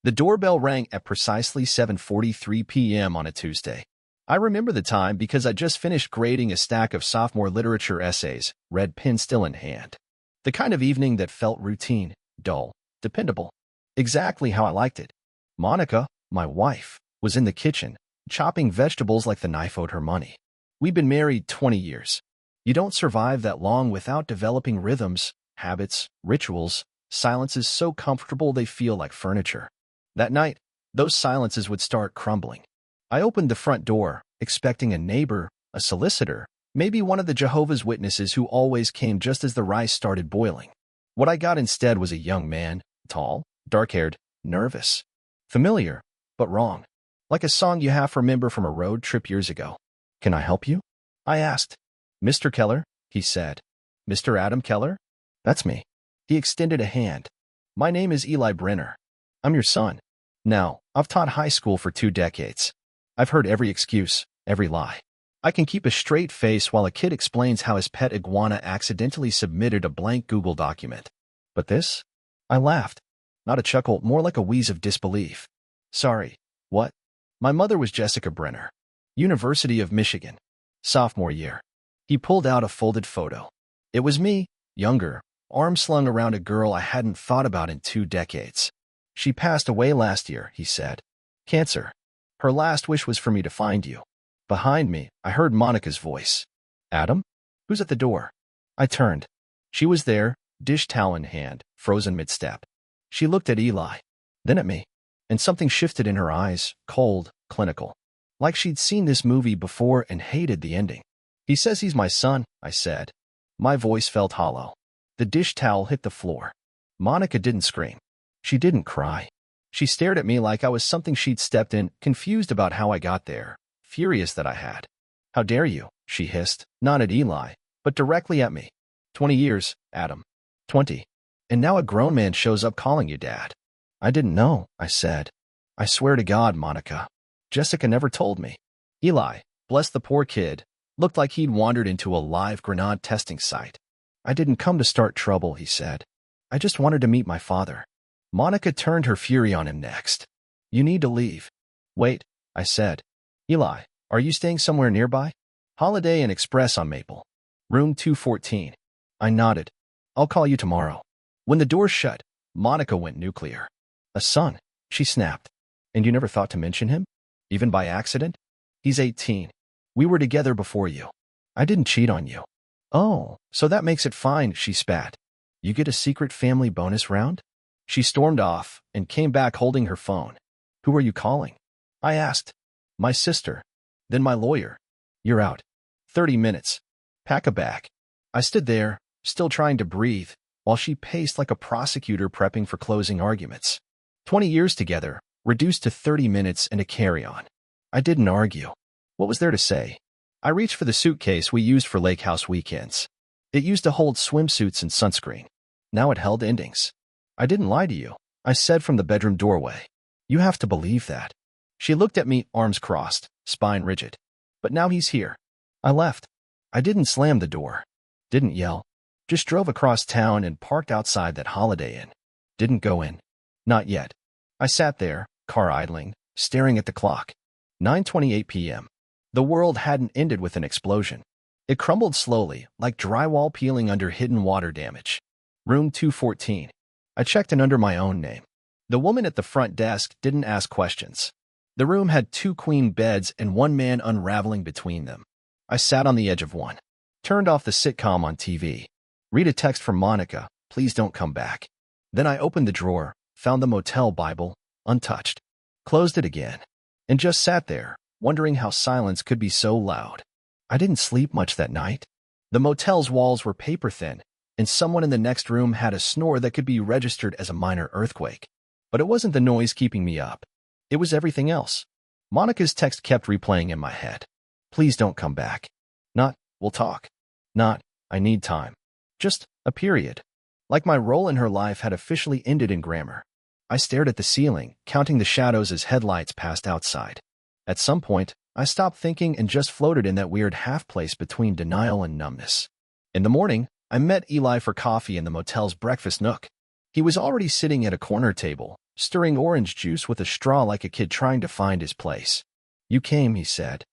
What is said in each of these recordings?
The doorbell rang at precisely 7:43 p.m. on a Tuesday. I remember the time because I just finished grading a stack of sophomore literature essays, red pen still in hand. The kind of evening that felt routine, dull, dependable. Exactly how I liked it. Monica, my wife, was in the kitchen, chopping vegetables like the knife owed her money. We'd been married 20 years. You don't survive that long without developing rhythms, habits, rituals, silences so comfortable they feel like furniture. That night, those silences would start crumbling. I opened the front door, expecting a neighbor, a solicitor, maybe one of the Jehovah's Witnesses who always came just as the rice started boiling. What I got instead was a young man, tall, dark-haired, nervous. Familiar, but wrong. Like a song you half remember from a road trip years ago. "Can I help you?" I asked. "Mr. Keller," he said. "Mr. Adam Keller?" "That's me." He extended a hand. "My name is Eli Brenner. I'm your son. Now, I've taught high school for 2 decades. I've heard every excuse, every lie. I can keep a straight face while a kid explains how his pet iguana accidentally submitted a blank Google document. But this?" I laughed. Not a chuckle, more like a wheeze of disbelief. "Sorry, what?" "My mother was Jessica Brenner. University of Michigan. Sophomore year." He pulled out a folded photo. It was me, younger, arms slung around a girl I hadn't thought about in 2 decades. "She passed away last year," he said. "Cancer. Her last wish was for me to find you." Behind me, I heard Monica's voice. "Adam? Who's at the door?" I turned. She was there, dish towel in hand, frozen mid-step. She looked at Eli, then at me, and something shifted in her eyes, cold, clinical. Like she'd seen this movie before and hated the ending. "He says he's my son," I said. My voice felt hollow. The dish towel hit the floor. Monica didn't scream. She didn't cry. She stared at me like I was something she'd stepped in, confused about how I got there, furious that I had. "How dare you?" she hissed, not at Eli, but directly at me. 20 years, Adam. 20. And now a grown man shows up calling you dad." "I didn't know," I said. "I swear to God, Monica. Jessica never told me." Eli, bless the poor kid, looked like he'd wandered into a live grenade testing site. "I didn't come to start trouble," he said. "I just wanted to meet my father." Monica turned her fury on him next. "You need to leave." "Wait," I said. "Eli, are you staying somewhere nearby?" "Holiday Inn Express on Maple. Room 214. I nodded. "I'll call you tomorrow." When the door shut, Monica went nuclear. "A son," she snapped. "And you never thought to mention him? Even by accident?" "He's 18. We were together before you. I didn't cheat on you." "Oh, so that makes it fine," she spat. "You get a secret family bonus round?" She stormed off and came back holding her phone. "Who are you calling?" I asked. "My sister. Then my lawyer." "You're out. 30 minutes. Pack a bag." I stood there, still trying to breathe, while she paced like a prosecutor prepping for closing arguments. 20 years together, reduced to 30 minutes and a carry-on. I didn't argue. What was there to say? I reached for the suitcase we used for lake house weekends. It used to hold swimsuits and sunscreen. Now it held endings. "I didn't lie to you," I said from the bedroom doorway. "You have to believe that." She looked at me, arms crossed, spine rigid. "But now he's here." I left. I didn't slam the door. Didn't yell. Just drove across town and parked outside that Holiday Inn. Didn't go in. Not yet. I sat there, car idling, staring at the clock. 9:28 p.m. The world hadn't ended with an explosion. It crumbled slowly, like drywall peeling under hidden water damage. Room 214. I checked in under my own name. The woman at the front desk didn't ask questions. The room had 2 queen beds and 1 man unraveling between them. I sat on the edge of one. Turned off the sitcom on TV. Read a text from Monica, "Please don't come back." Then I opened the drawer, found the motel Bible, untouched. Closed it again. And just sat there, wondering how silence could be so loud. I didn't sleep much that night. The motel's walls were paper thin, and someone in the next room had a snore that could be registered as a minor earthquake. But it wasn't the noise keeping me up. It was everything else. Monica's text kept replaying in my head. "Please don't come back." Not, "We'll talk." Not, "I need time." Just a period. Like my role in her life had officially ended in grammar. I stared at the ceiling, counting the shadows as headlights passed outside. At some point, I stopped thinking and just floated in that weird half-place between denial and numbness. In the morning, I met Eli for coffee in the motel's breakfast nook. He was already sitting at a corner table, stirring orange juice with a straw like a kid trying to find his place. You came, he said.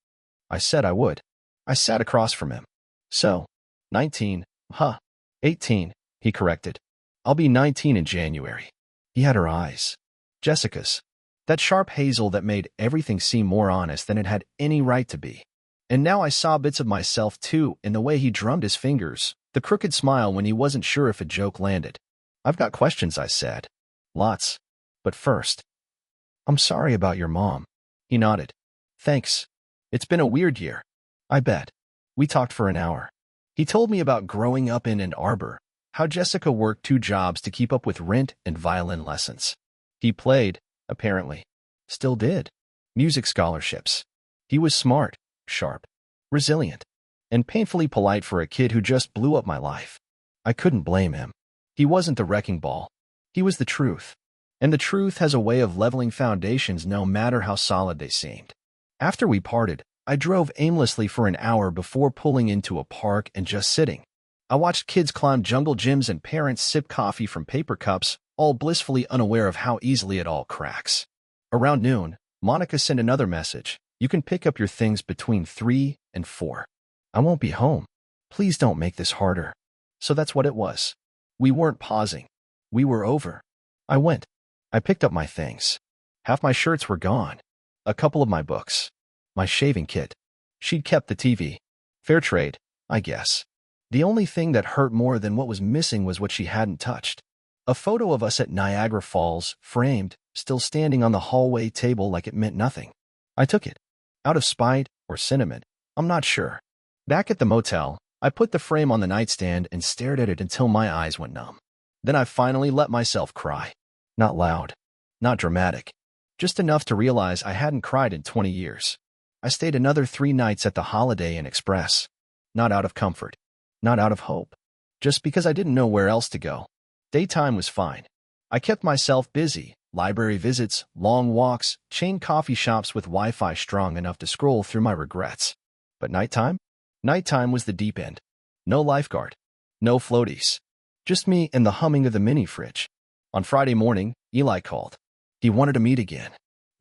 I said I would. I sat across from him. So, 19, huh? 18, he corrected. I'll be 19 in January. He had her eyes. Jessica's. That sharp hazel that made everything seem more honest than it had any right to be. And now I saw bits of myself, too, in the way he drummed his fingers, the crooked smile when he wasn't sure if a joke landed. I've got questions, I said. Lots. But first, I'm sorry about your mom. He nodded. Thanks. It's been a weird year. I bet. We talked for an hour. He told me about growing up in Ann Arbor, how Jessica worked 2 jobs to keep up with rent and violin lessons. He played, apparently. Still did. Music scholarships. He was smart, sharp, resilient, and painfully polite for a kid who just blew up my life. I couldn't blame him. He wasn't the wrecking ball. He was the truth. And the truth has a way of leveling foundations no matter how solid they seemed. After we parted, I drove aimlessly for an hour before pulling into a park and just sitting. I watched kids climb jungle gyms and parents sip coffee from paper cups, all blissfully unaware of how easily it all cracks. Around noon, Monica sent another message. You can pick up your things between 3 and 4. I won't be home. Please don't make this harder. So that's what it was. We weren't pausing. We were over. I went. I picked up my things. Half my shirts were gone. A couple of my books. My shaving kit. She'd kept the TV. Fair trade, I guess. The only thing that hurt more than what was missing was what she hadn't touched. A photo of us at Niagara Falls, framed, still standing on the hallway table like it meant nothing. I took it. Out of spite or sentiment, I'm not sure. Back at the motel, I put the frame on the nightstand and stared at it until my eyes went numb. Then I finally let myself cry. Not loud. Not dramatic. Just enough to realize I hadn't cried in 20 years. I stayed another 3 nights at the Holiday Inn Express. Not out of comfort. Not out of hope. Just because I didn't know where else to go. Daytime was fine. I kept myself busy. Library visits, long walks, chain coffee shops with Wi-Fi strong enough to scroll through my regrets. But nighttime? Nighttime was the deep end. No lifeguard. No floaties. Just me and the humming of the mini fridge. On Friday morning, Eli called. He wanted to meet again.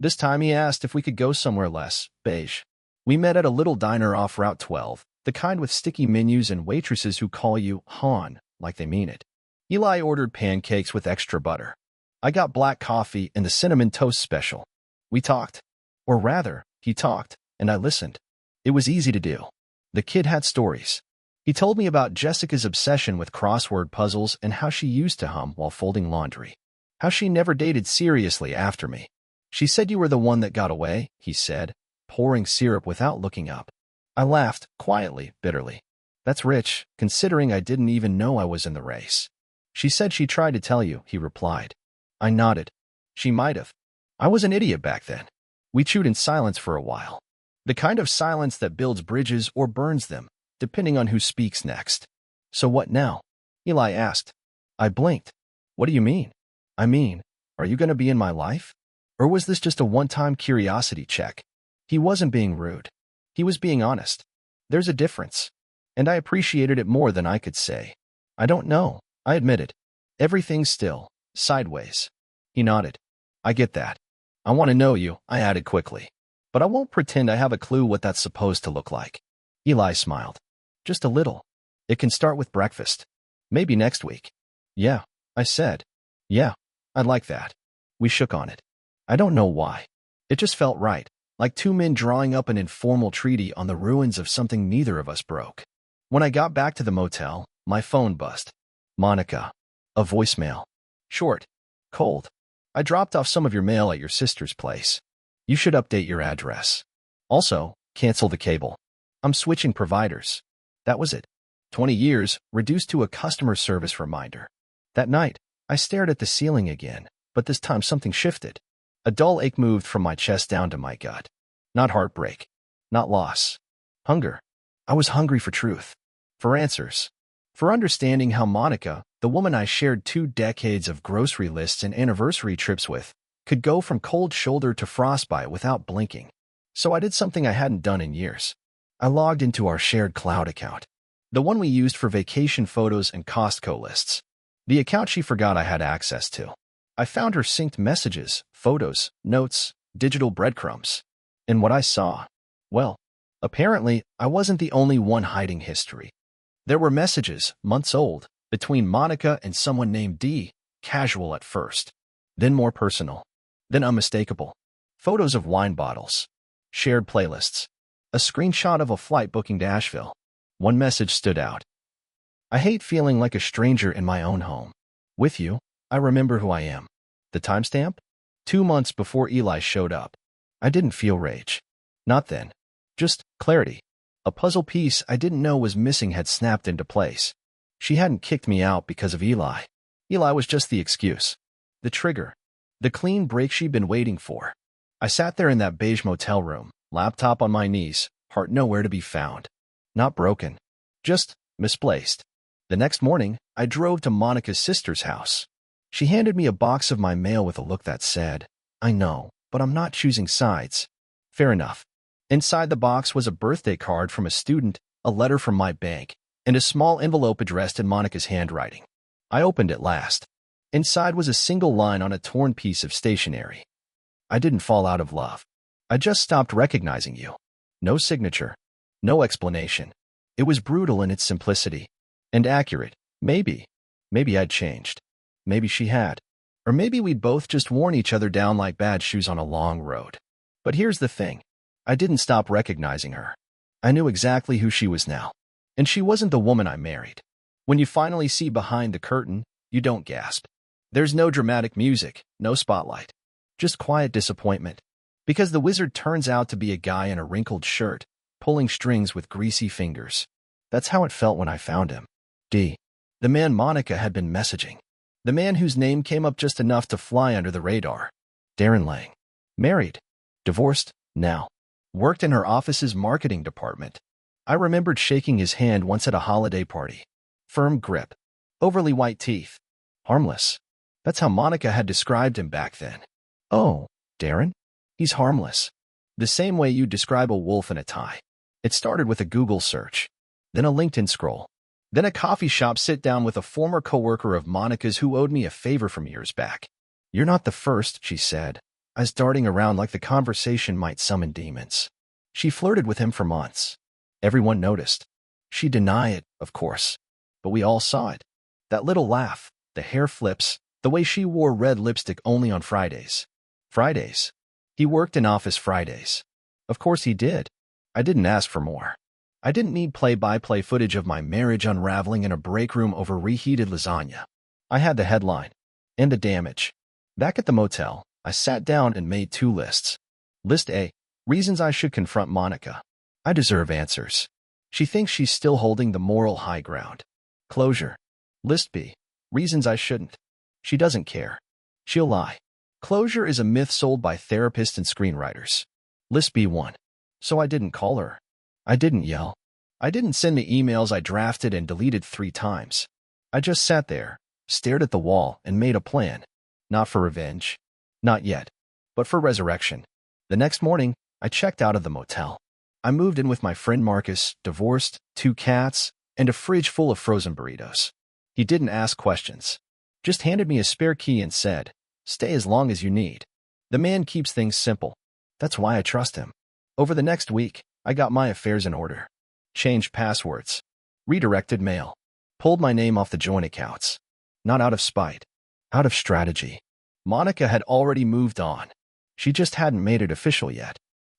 This time he asked if we could go somewhere less beige. We met at a little diner off Route 12, the kind with sticky menus and waitresses who call you hon like they mean it. Eli ordered pancakes with extra butter. I got black coffee and the cinnamon toast special. We talked. Or rather, he talked, and I listened. It was easy to do. The kid had stories. He told me about Jessica's obsession with crossword puzzles and how she used to hum while folding laundry. How she never dated seriously after me. She said you were the one that got away, he said, pouring syrup without looking up. I laughed, quietly, bitterly. That's rich, considering I didn't even know I was in the race. She said she tried to tell you, he replied. I nodded. She might have. I was an idiot back then. We chewed in silence for a while. The kind of silence that builds bridges or burns them, depending on who speaks next. So what now? Eli asked. I blinked. What do you mean? I mean, are you going to be in my life? Or was this just a one-time curiosity check? He wasn't being rude. He was being honest. There's a difference. And I appreciated it more than I could say. I don't know, I admitted. Everything's still, sideways. He nodded. I get that. I want to know you, I added quickly. But I won't pretend I have a clue what that's supposed to look like. Eli smiled. Just a little. It can start with breakfast. Maybe next week. Yeah, I said. Yeah, I'd like that. We shook on it. I don't know why. It just felt right, like 2 men drawing up an informal treaty on the ruins of something neither of us broke. When I got back to the motel, my phone buzzed. Monica. A voicemail. Short. Cold. I dropped off some of your mail at your sister's place. You should update your address. Also, cancel the cable. I'm switching providers. That was it. 20 years, reduced to a customer service reminder. That night, I stared at the ceiling again, but this time something shifted. A dull ache moved from my chest down to my gut. Not heartbreak. Not loss. Hunger. I was hungry for truth. For answers. For understanding how Monica, the woman I shared 2 decades of grocery lists and anniversary trips with, could go from cold shoulder to frostbite without blinking. So I did something I hadn't done in years. I logged into our shared cloud account. The one we used for vacation photos and Costco lists. The account she forgot I had access to. I found her synced messages, photos, notes, digital breadcrumbs. And what I saw, well, apparently I wasn't the only one hiding history. There were messages, months old, between Monica and someone named D, casual at first, then more personal, then unmistakable. Photos of wine bottles, shared playlists, a screenshot of a flight booking to Asheville. One message stood out. I hate feeling like a stranger in my own home. With you, I remember who I am. The timestamp? 2 months before Eli showed up. I didn't feel rage. Not then. Just clarity. A puzzle piece I didn't know was missing had snapped into place. She hadn't kicked me out because of Eli. Eli was just the excuse. The trigger. The clean break she'd been waiting for. I sat there in that beige motel room, laptop on my knees, heart nowhere to be found. Not broken. Just misplaced. The next morning, I drove to Monica's sister's house. She handed me a box of my mail with a look that said, I know, but I'm not choosing sides. Fair enough. Inside the box was a birthday card from a student, a letter from my bank, and a small envelope addressed in Monica's handwriting. I opened it last. Inside was a single line on a torn piece of stationery. I didn't fall out of love. I just stopped recognizing you. No signature. No explanation. It was brutal in its simplicity. And accurate. Maybe I'd changed. Maybe she had. Or maybe we'd both just worn each other down like bad shoes on a long road. But here's the thing. I didn't stop recognizing her. I knew exactly who she was now. And she wasn't the woman I married. When you finally see behind the curtain, you don't gasp. There's no dramatic music, no spotlight. Just quiet disappointment. Because the wizard turns out to be a guy in a wrinkled shirt, pulling strings with greasy fingers. That's how it felt when I found him. D. The man Monica had been messaging. The man whose name came up just enough to fly under the radar. Darren Lang. Married. Divorced. Now. Worked in her office's marketing department. I remembered shaking his hand once at a holiday party. Firm grip. Overly white teeth. Harmless. That's how Monica had described him back then. Oh, Darren? He's harmless. The same way you'd describe a wolf in a tie. It started with a Google search. Then a LinkedIn scroll. Then a coffee shop sit-down with a former coworker of Monica's who owed me a favor from years back. You're not the first, she said, as darting around like the conversation might summon demons. She flirted with him for months. Everyone noticed. She'd deny it, of course. But we all saw it. That little laugh, the hair flips, the way she wore red lipstick only on Fridays. Fridays. He worked in office Fridays. Of course he did. I didn't ask for more. I didn't need play-by-play footage of my marriage unraveling in a break room over reheated lasagna. I had the headline. And the damage. Back at the motel, I sat down and made 2 lists. List A. Reasons I should confront Monica. I deserve answers. She thinks she's still holding the moral high ground. Closure. List B. Reasons I shouldn't. She doesn't care. She'll lie. Closure is a myth sold by therapists and screenwriters. List B1. So I didn't call her. I didn't yell. I didn't send the emails I drafted and deleted 3 times. I just sat there, stared at the wall, and made a plan. Not for revenge. Not yet. But for resurrection. The next morning, I checked out of the motel. I moved in with my friend Marcus, divorced, 2 cats, and a fridge full of frozen burritos. He didn't ask questions. Just handed me a spare key and said, stay as long as you need. The man keeps things simple. That's why I trust him. Over the next week, I got my affairs in order. Changed passwords. Redirected mail. Pulled my name off the joint accounts. Not out of spite. Out of strategy. Monica had already moved on. She just hadn't made it official yet.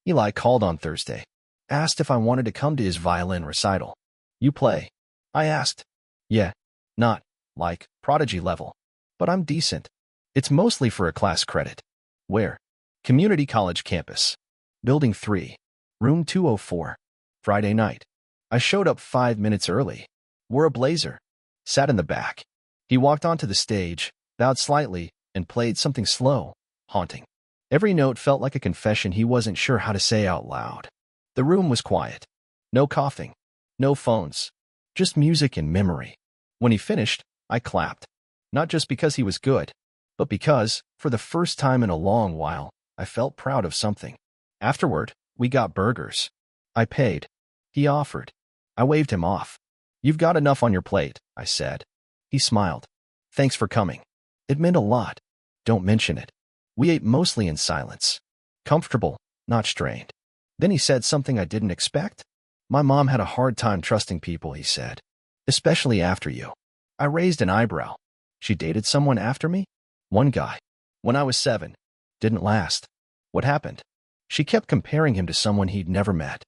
Eli called on Thursday. Asked if I wanted to come to his violin recital. You play? I asked. Yeah. Not, like, prodigy level. But I'm decent. It's mostly for a class credit. Where? Community college campus. Building 3. Room 204. Friday night. I showed up 5 minutes early. Wore a blazer. Sat in the back. He walked onto the stage, bowed slightly, and played something slow, haunting. Every note felt like a confession he wasn't sure how to say out loud. The room was quiet. No coughing. No phones. Just music and memory. When he finished, I clapped. Not just because he was good, but because, for the first time in a long while, I felt proud of something. Afterward, we got burgers. I paid. He offered. I waved him off. You've got enough on your plate, I said. He smiled. Thanks for coming. It meant a lot. Don't mention it. We ate mostly in silence. Comfortable, not strained. Then he said something I didn't expect. My mom had a hard time trusting people, he said. Especially after you. I raised an eyebrow. She dated someone after me? One guy. When I was 7. Didn't last. What happened? She kept comparing him to someone he'd never met.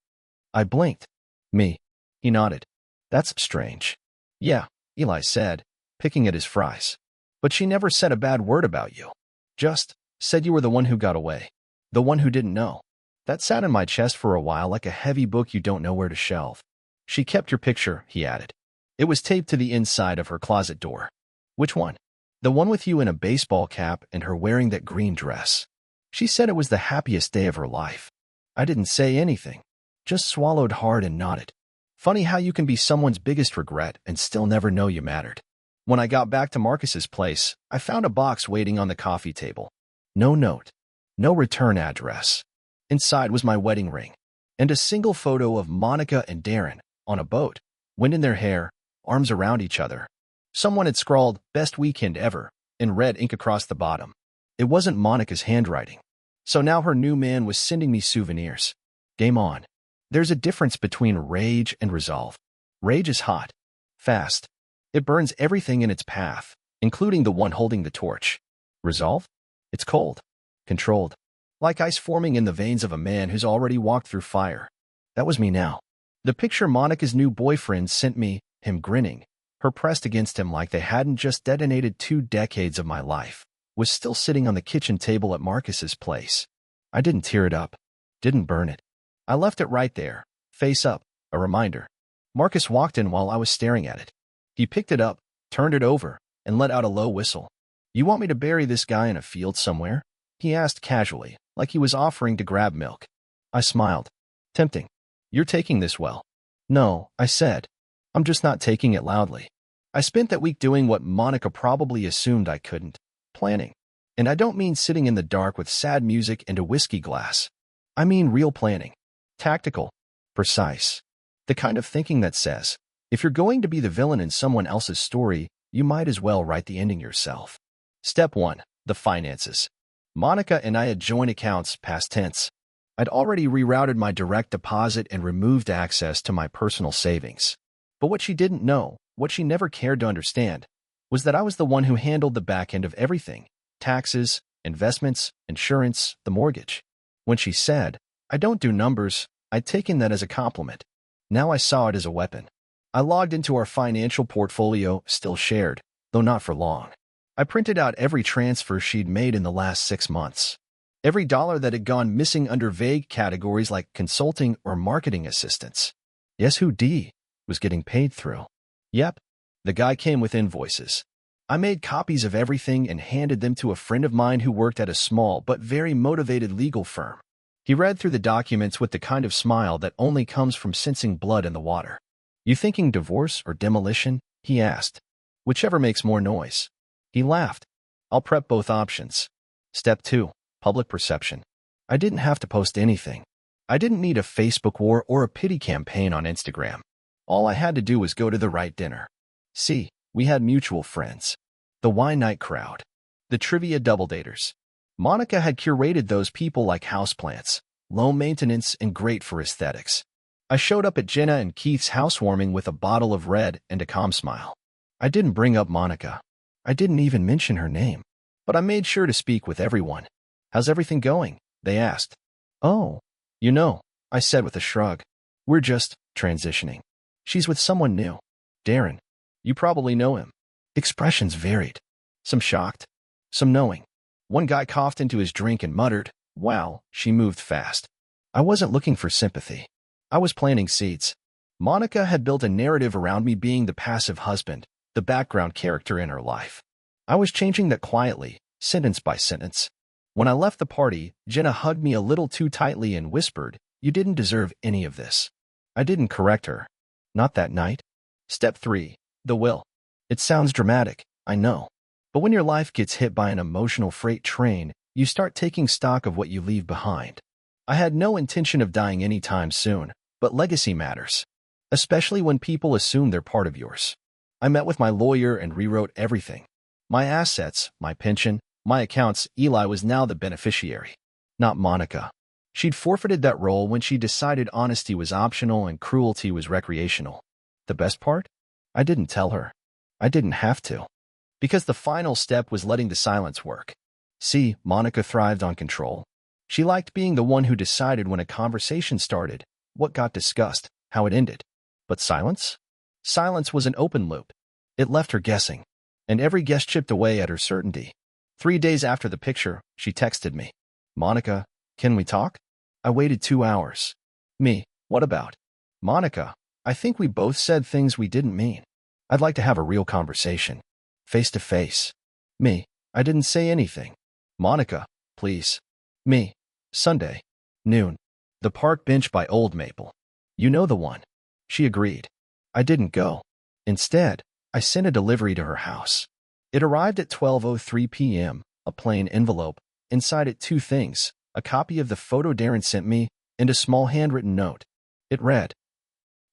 I blinked. Me. He nodded. That's strange. Yeah, Eli said, picking at his fries. But she never said a bad word about you. Just said you were the one who got away. The one who didn't know. That sat in my chest for a while like a heavy book you don't know where to shelve. She kept your picture, he added. It was taped to the inside of her closet door. Which one? The one with you in a baseball cap and her wearing that green dress. She said it was the happiest day of her life. I didn't say anything. Just swallowed hard and nodded. Funny how you can be someone's biggest regret and still never know you mattered. When I got back to Marcus's place, I found a box waiting on the coffee table. No note. No return address. Inside was my wedding ring. And a single photo of Monica and Darren, on a boat, wind in their hair, arms around each other. Someone had scrawled, "Best weekend ever," in red ink across the bottom. It wasn't Monica's handwriting. So now her new man was sending me souvenirs. Game on. There's a difference between rage and resolve. Rage is hot. Fast. It burns everything in its path, including the one holding the torch. Resolve? It's cold. Controlled. Like ice forming in the veins of a man who's already walked through fire. That was me now. The picture Monica's new boyfriend sent me, him grinning, her pressed against him like they hadn't just detonated 2 decades of my life, was still sitting on the kitchen table at Marcus's place. I didn't tear it up. Didn't burn it. I left it right there, face up, a reminder. Marcus walked in while I was staring at it. He picked it up, turned it over, and let out a low whistle. You want me to bury this guy in a field somewhere? He asked casually, like he was offering to grab milk. I smiled. Tempting. You're taking this well. No, I said. I'm just not taking it loudly. I spent that week doing what Monica probably assumed I couldn't. Planning. And I don't mean sitting in the dark with sad music and a whiskey glass. I mean real planning. Tactical. Precise. The kind of thinking that says, if you're going to be the villain in someone else's story, you might as well write the ending yourself. Step 1. The finances. Monica and I had joint accounts, past tense. I'd already rerouted my direct deposit and removed access to my personal savings. But what she didn't know, what she never cared to understand, was that I was the one who handled the back end of everything. Taxes, investments, insurance, the mortgage. When she said, I don't do numbers, I'd taken that as a compliment. Now I saw it as a weapon. I logged into our financial portfolio, still shared, though not for long. I printed out every transfer she'd made in the last 6 months. Every dollar that had gone missing under vague categories like consulting or marketing assistance. Guess who D was getting paid through? Yep, the guy came with invoices. I made copies of everything and handed them to a friend of mine who worked at a small but very motivated legal firm. He read through the documents with the kind of smile that only comes from sensing blood in the water. You thinking divorce or demolition? He asked. Whichever makes more noise. He laughed. I'll prep both options. Step 2. Public perception. I didn't have to post anything. I didn't need a Facebook war or a pity campaign on Instagram. All I had to do was go to the right dinner. See, we had mutual friends. The wine night crowd. The trivia double daters. Monica had curated those people like houseplants, low maintenance and great for aesthetics. I showed up at Jenna and Keith's housewarming with a bottle of red and a calm smile. I didn't bring up Monica. I didn't even mention her name. But I made sure to speak with everyone. How's everything going? They asked. Oh, you know, I said with a shrug. We're just transitioning. She's with someone new. Darren. You probably know him. Expressions varied. Some shocked. Some knowing. One guy coughed into his drink and muttered, wow, she moved fast. I wasn't looking for sympathy. I was planting seeds. Monica had built a narrative around me being the passive husband, the background character in her life. I was changing that quietly, sentence by sentence. When I left the party, Jenna hugged me a little too tightly and whispered, you didn't deserve any of this. I didn't correct her. Not that night. Step 3. The will. It sounds dramatic, I know. But when your life gets hit by an emotional freight train, you start taking stock of what you leave behind. I had no intention of dying anytime soon, but legacy matters. Especially when people assume they're part of yours. I met with my lawyer and rewrote everything. My assets, my pension, My accounts, Eli was now the beneficiary, not Monica. She'd forfeited that role when she decided honesty was optional and cruelty was recreational. The best part? I didn't tell her. I didn't have to. Because the final step was letting the silence work. See, Monica thrived on control. She liked being the one who decided when a conversation started, what got discussed, how it ended. But silence? Silence was an open loop. It left her guessing, and every guess chipped away at her certainty. 3 days after the picture, she texted me. Monica, can we talk? I waited 2 hours. Me, what about? Monica, I think we both said things we didn't mean. I'd like to have a real conversation. Face to face. Me, I didn't say anything. Monica, please. Me, Sunday, noon. The park bench by Old Maple. You know the one. She agreed. I didn't go. Instead, I sent a delivery to her house. It arrived at 12:03 p.m., a plain envelope. Inside it 2 things, a copy of the photo Darren sent me, and a small handwritten note. It read,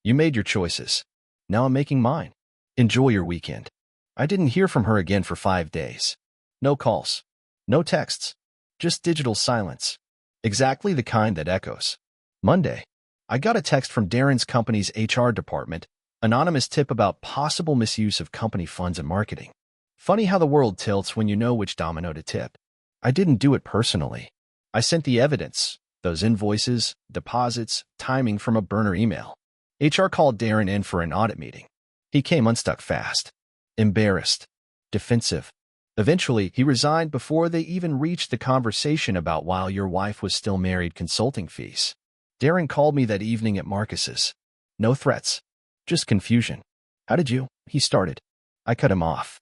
"You made your choices. Now I'm making mine. Enjoy your weekend." I didn't hear from her again for 5 days. No calls. No texts. Just digital silence. Exactly the kind that echoes. Monday, I got a text from Darren's company's HR department, anonymous tip about possible misuse of company funds and marketing. Funny how the world tilts when you know which domino to tip. I didn't do it personally. I sent the evidence, those invoices, deposits, timing from a burner email. HR called Darren in for an audit meeting. He came unstuck fast. Embarrassed. Defensive. Eventually, he resigned before they even reached the conversation about while your wife was still married consulting fees. Darren called me that evening at Marcus's. No threats. Just confusion. How did you? He started. I cut him off.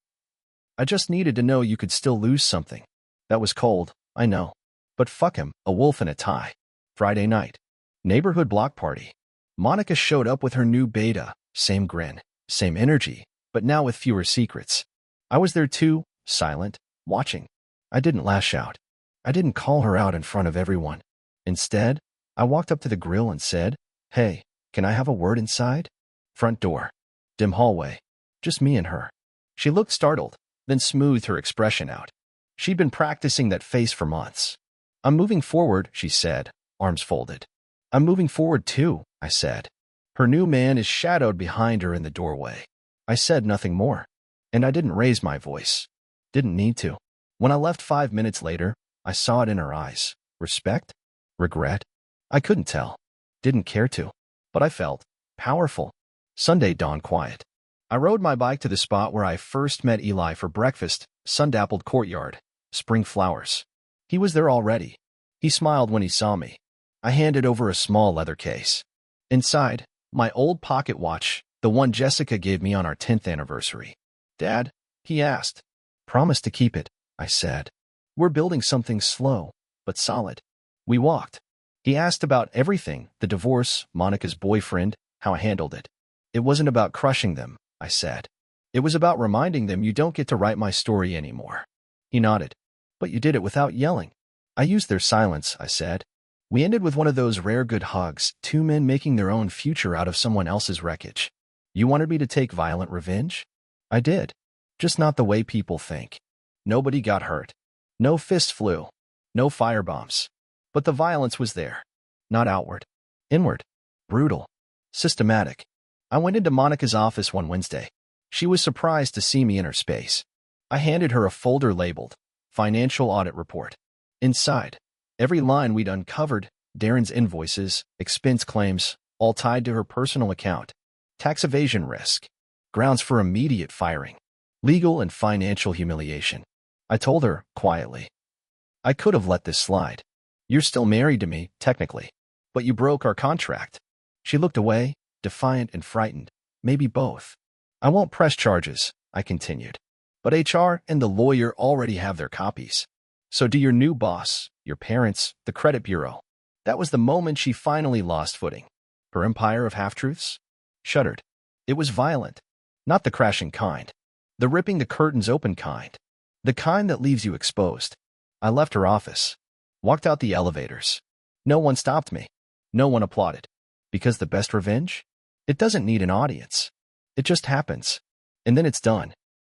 I just needed to know you could still lose something. That was cold, I know. But fuck him, a wolf in a tie. Friday night. Neighborhood block party. Monica showed up with her new beta. Same grin, same energy, but now with fewer secrets. I was there too, silent, watching. I didn't lash out. I didn't call her out in front of everyone. Instead, I walked up to the grill and said, "Hey, can I have a word inside?" Front door. Dim hallway. Just me and her. She looked startled, then smoothed her expression out. She'd been practicing that face for months. "I'm moving forward," she said, arms folded. "I'm moving forward too," I said. Her new man is shadowed behind her in the doorway. I said nothing more, and I didn't raise my voice. Didn't need to. When I left 5 minutes later, I saw it in her eyes. Respect? Regret? I couldn't tell. Didn't care to. But I felt powerful. Sunday dawned quiet. I rode my bike to the spot where I first met Eli for breakfast, sun-dappled courtyard, spring flowers. He was there already. He smiled when he saw me. I handed over a small leather case. Inside, my old pocket watch, the one Jessica gave me on our 10th anniversary. "Dad?" he asked. "Promise to keep it," I said. "We're building something slow, but solid." We walked. He asked about everything, the divorce, Monica's boyfriend, how I handled it. "It wasn't about crushing them," I said. "It was about reminding them you don't get to write my story anymore." He nodded. "But you did it without yelling." "I used their silence," I said. We ended with one of those rare good hugs, 2 men making their own future out of someone else's wreckage. "You wanted me to take violent revenge?" "I did. Just not the way people think. Nobody got hurt. No fists flew. No firebombs. But the violence was there. Not outward. Inward. Brutal. Systematic." I went into Monica's office one Wednesday. She was surprised to see me in her space. I handed her a folder labeled Financial Audit Report. Inside, every line we'd uncovered, Darren's invoices, expense claims, all tied to her personal account, tax evasion risk, grounds for immediate firing, legal and financial humiliation. I told her, quietly, "I could have let this slide. You're still married to me, technically, but you broke our contract." She looked away, defiant and frightened, maybe both. "I won't press charges," I continued. "But HR and the lawyer already have their copies. So do your new boss, your parents, the credit bureau." That was the moment she finally lost footing. Her empire of half-truths? Shuddered. It was violent. Not the crashing kind. The ripping the curtains open kind. The kind that leaves you exposed. I left her office. Walked out the elevators. No one stopped me. No one applauded. Because the best revenge? It doesn't need an audience. It just happens. And then it's done.